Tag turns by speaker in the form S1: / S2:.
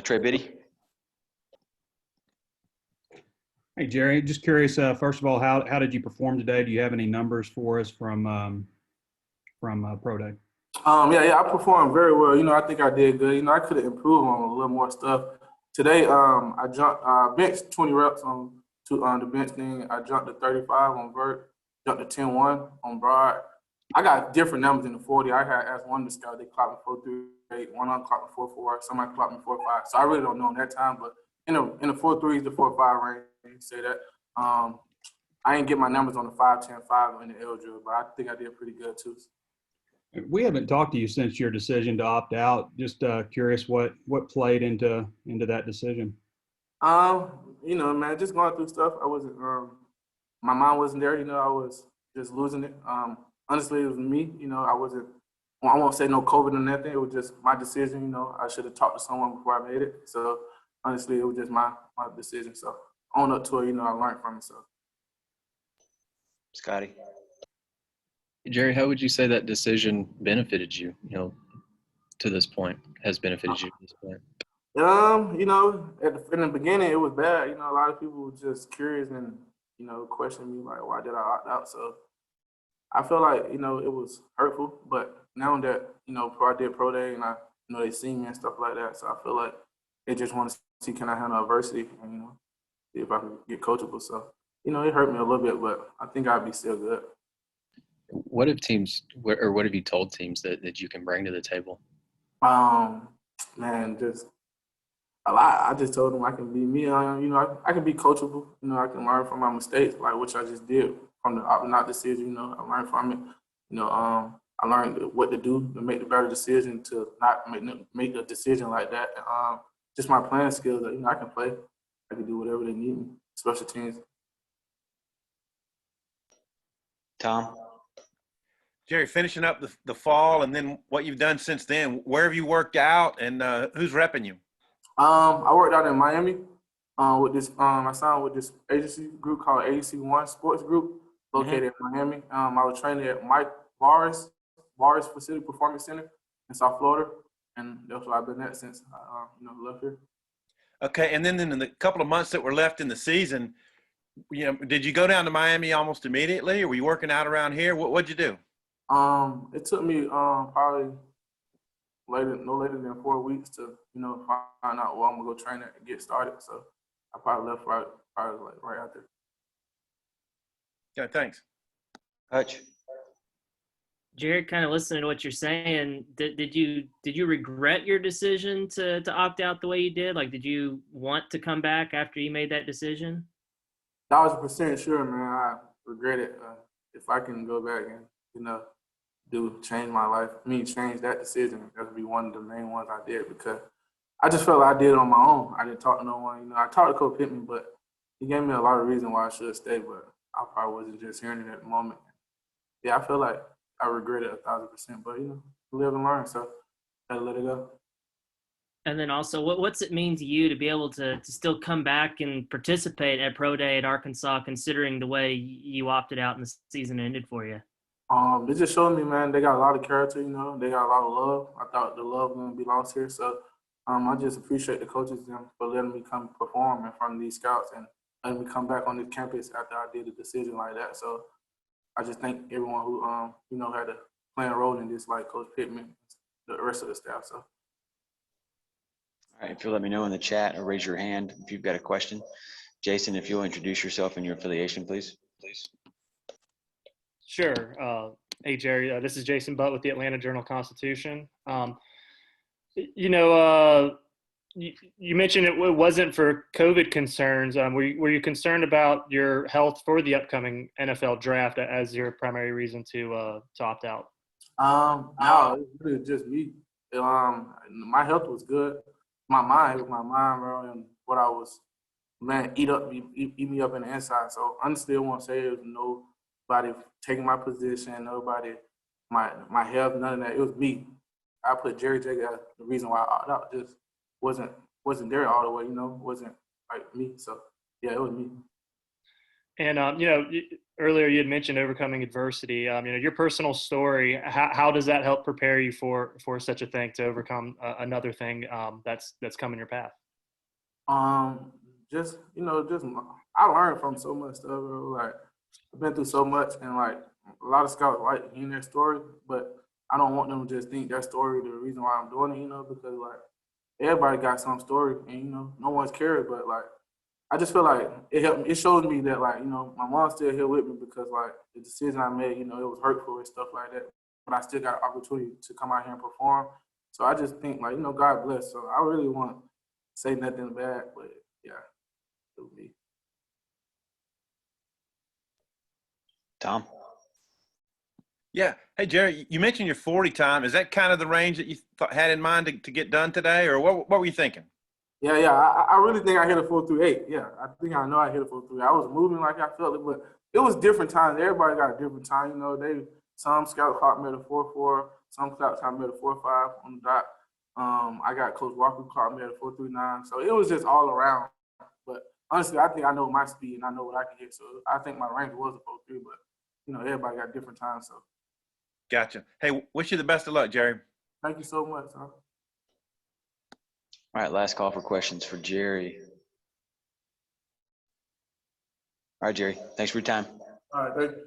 S1: Trey Biddy.
S2: Hey, Jerry, just curious, first of all, how did you perform today? Do you have any numbers for us from Pro Day?
S3: I performed very well. I think I did good. I could have improved on a little more stuff. Today, I jumped, benched 20 reps on the bench thing. I jumped to 35 on vert, jumped to 10-1 on broad. I got different numbers in the 40. I had asked one of the scouts, they clocked me 4.38, one on clocked me 4.4, somebody clocked me 4.5. So I really don't know in that time, but in the 4.3s to 4.5 range, you can say that. I didn't get my numbers on the 5, 10, 5 in the L drill, but I think I did pretty good too.
S2: We haven't talked to you since your decision to opt out. Just curious what played into that decision.
S3: Man, just going through stuff. I wasn't. My mind wasn't there. I was just losing it. Honestly, it was me. I wasn't. I won't say no COVID or nothing. It was just my decision. I should have talked to someone before I made it. So honestly, it was just my decision. So own up to it. I learned from it. So.
S1: Scotty.
S4: Jerry, how would you say that decision benefited you, to this point, has benefited you to this point?
S3: In the beginning, it was bad. A lot of people were just curious and, questioning me, like, why did I opt out? So I feel like, it was hurtful. But now that, I did Pro Day and they see me and stuff like that. So I feel like they just want to see, can I handle adversity and, see if I can get coachable. So, it hurt me a little bit, but I think I'd be still good.
S4: What have what have you told teams that you can bring to the table?
S3: Man, just a lot. I just told them I can be me. I can be coachable. I can learn from my mistakes, like which I just did from the opting out decision. I learned from it. I learned what to do to make the better decision to not make a decision like that. Just my playing skills. I can play. I can do whatever they need me, special teams.
S1: Tom.
S5: Jerry, finishing up the fall and then what you've done since then, where have you worked out and who's repping you?
S3: I worked out in Miami with this. I signed with this agency group called AEC1 Sports Group, located in Miami. I was training at Mike Varus Facility Performance Center in South Florida, and that's where I've been at since I left here. Okay, and then in the couple of months that were left in the season, did you go down to Miami almost immediately, or were you working out around here? What'd you do? It took me probably no later than 4 weeks to find out where I'm gonna go train at and get started. So I probably left right after. Yeah, thanks.
S1: Hutch.
S6: Jared, kind of listening to what you're saying, did you regret your decision to opt out the way you did? Like, did you want to come back after you made that decision?
S3: 1,000% sure, man. I regret it. If I can go back and change my life, change that decision, that would be one of the main ones I did, because I just felt like I did it on my own. I didn't talk to no one. I talked to Coach Pittman, but he gave me a lot of reasons why I should stay, but I probably wasn't just hearing it at the moment. Yeah, I feel like I regret it 1,000%, but live and learn, so gotta let it go.
S6: And then also, what's it mean to you to be able to still come back and participate at Pro Day at Arkansas, considering the way you opted out and the season ended for you?
S3: It just showed me, man, they got a lot of character, they got a lot of love. I thought the love was going to be lost here. So I just appreciate the coaches for letting me come perform in front of these scouts and letting me come back on the campus after I did a decision like that. So I just thank everyone who, had a playing role in this, like Coach Pittman, the rest of the staff. So.
S1: All right, if you'll let me know in the chat or raise your hand if you've got a question. Jason, if you'll introduce yourself and your affiliation, please.
S7: Sure. Hey, Jerry, this is Jason Butt with the Atlanta Journal-Constitution. You mentioned it wasn't for COVID concerns. Were you concerned about your health for the upcoming NFL draft as your primary reason to opt out?
S3: No, it was really just me. My health was good. My mind, bro, and what I was, eat me up in the inside. So honestly, I won't say it was nobody taking my position, nobody, my health, none of that. It was me. I put Jerry Jagger as the reason why I opted out. Just wasn't there all the way, wasn't like me. So yeah, it was me.
S7: And earlier you had mentioned overcoming adversity. Your personal story. How does that help prepare you for such a thing, to overcome another thing that's come in your path?
S3: Just I learned from so much stuff, bro. Like I've been through so much, and like a lot of scouts like hearing their story, but I don't want them to just think their story the reason why I'm doing it, because like everybody got some story, and no one's cared, but like I just feel like it helped. It showed me that like my mom's still here with me because like the decision I made, it was hurtful and stuff like that, but I still got an opportunity to come out here and perform. So I just think like God bless. So I really want to say nothing bad, but yeah, it would be.
S1: Tom?
S5: Yeah. Hey, Jerry, you mentioned your 40 time. Is that kind of the range that you had in mind to get done today, or what were you thinking?
S3: Yeah. I really think I hit a 4.38. Yeah, I think I know I hit a 4.38. I was moving like I felt it, but it was different times. Everybody got a different time. Some scouts caught me at a 4.4. Some scouts caught me at a 4.5 on the dot. I got Coach Walker caught me at a 4.39. So it was just all around. But honestly, I think I know my speed and I know what I can hit. So I think my range was a 4.3, but everybody got different times. So
S5: Gotcha. Hey, wish you the best of luck, Jerry.
S3: thank you so much, huh?
S1: All right, last call for questions for Jerry. All right, Jerry, thanks for your time.
S3: All right, thank you.